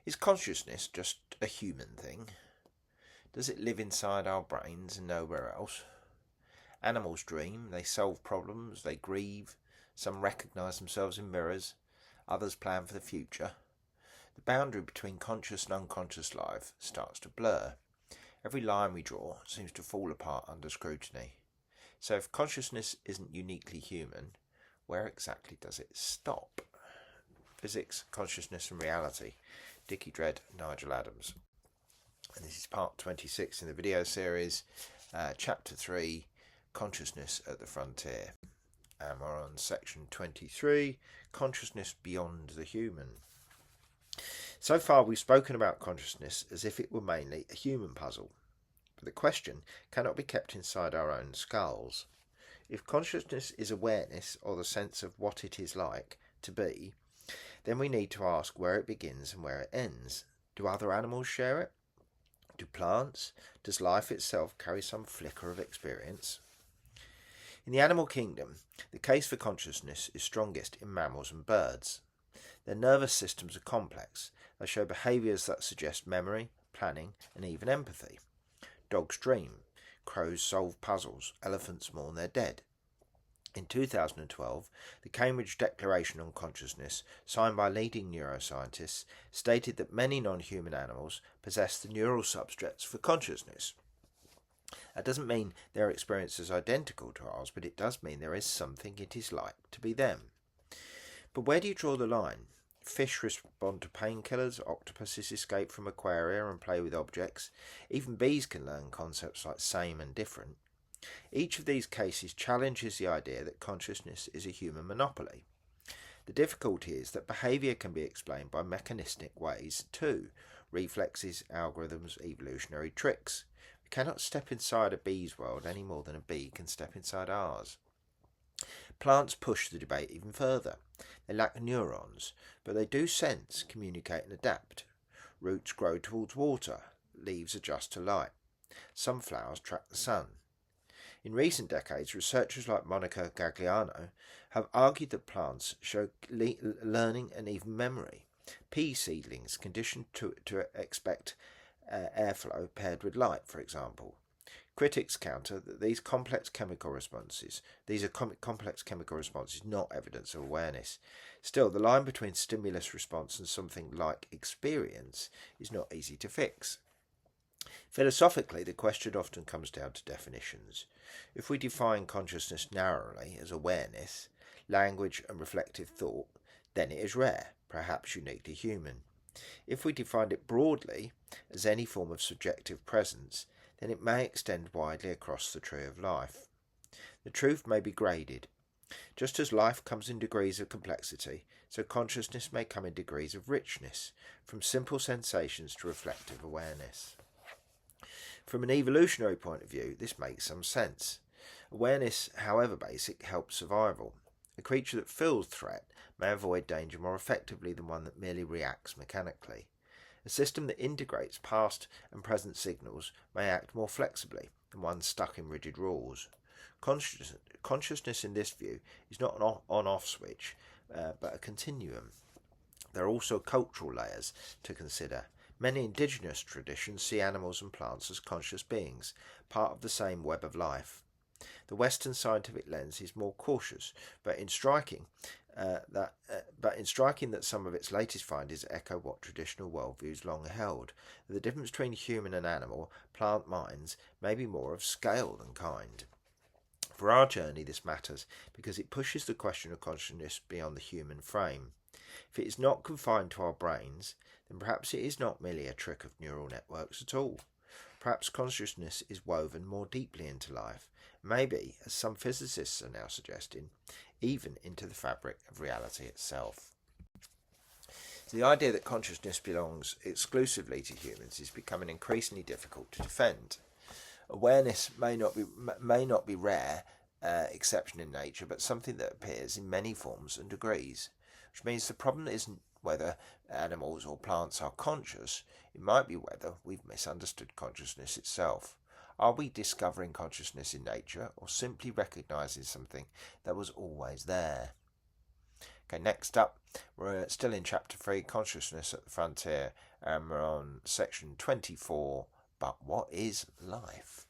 Is consciousness just a human thing? Does it live inside our brains and nowhere else? Animals dream, they solve problems, they grieve, some recognise themselves in mirrors, others plan for the future. The boundary between conscious and unconscious life starts to blur. Every line we draw seems to fall apart under scrutiny. So if consciousness isn't uniquely human, where exactly does it stop? Physics, Consciousness and Reality, Dickie Dredd, Nigel Adams. And this is part 26 in the video series, chapter 3, Consciousness at the Frontier. And we're on section 23, Consciousness Beyond the Human. So far we've spoken about consciousness as if it were mainly a human puzzle. But the question cannot be kept inside our own skulls. If consciousness is awareness or the sense of what it is like to be, then we need to ask where it begins and where it ends. Do other animals share it? Do plants? Does life itself carry some flicker of experience? In the animal kingdom, the case for consciousness is strongest in mammals and birds. Their nervous systems are complex. They show behaviours that suggest memory, planning, and even empathy. Dogs dream. Crows solve puzzles. Elephants mourn their dead. In 2012, the Cambridge Declaration on Consciousness, signed by leading neuroscientists, stated that many non-human animals possess the neural substrates for consciousness. That doesn't mean their experience is identical to ours, but it does mean there is something it is like to be them. But where do you draw the line? Fish respond to painkillers, octopuses escape from aquaria and play with objects, even bees can learn concepts like same and different. Each of these cases challenges the idea that consciousness is a human monopoly. The difficulty is that behaviour can be explained by mechanistic ways too, reflexes, algorithms, evolutionary tricks. We cannot step inside a bee's world any more than a bee can step inside ours. Plants push the debate even further. They lack neurons, but they do sense, communicate and adapt. Roots grow towards water, leaves adjust to light. Some flowers track the sun. In recent decades, researchers like Monica Gagliano have argued that plants show learning and even memory. Pea seedlings conditioned to expect airflow paired with light, for example. Critics counter that these are complex chemical responses, not evidence of awareness. Still, the line between stimulus response and something like experience is not easy to fix. Philosophically, the question often comes down to definitions. If we define consciousness narrowly as awareness, language and reflective thought, then it is rare, perhaps uniquely human. If we define it broadly as any form of subjective presence, then it may extend widely across the tree of life. The truth may be graded. Just as life comes in degrees of complexity, so consciousness may come in degrees of richness, from simple sensations to reflective awareness. From an evolutionary point of view, this makes some sense. Awareness, however basic, helps survival. A creature that feels threat may avoid danger more effectively than one that merely reacts mechanically. A system that integrates past and present signals may act more flexibly than one stuck in rigid rules. Consciousness in this view is not an on-off switch, but a continuum. There are also cultural layers to consider. Many indigenous traditions see animals and plants as conscious beings, part of the same web of life. The Western scientific lens is more cautious, but in striking that some of its latest findings echo what traditional worldviews long held. The difference between human and animal plant minds may be more of scale than kind. For our journey, this matters because it pushes the question of consciousness beyond the human frame. If it is not confined to our brains, then perhaps it is not merely a trick of neural networks at all. Perhaps consciousness is woven more deeply into life, maybe, as some physicists are now suggesting, even into the fabric of reality itself. So the idea that consciousness belongs exclusively to humans is becoming increasingly difficult to defend. Awareness may not be rare exception in nature, but something that appears in many forms and degrees, which means the problem isn't whether animals or plants are conscious, it might be whether we've misunderstood consciousness itself. Are we discovering consciousness in nature or simply recognizing something that was always there? Okay, next up, we're still in Chapter 3, Consciousness at the Frontier, and we're on section 24, but what is life?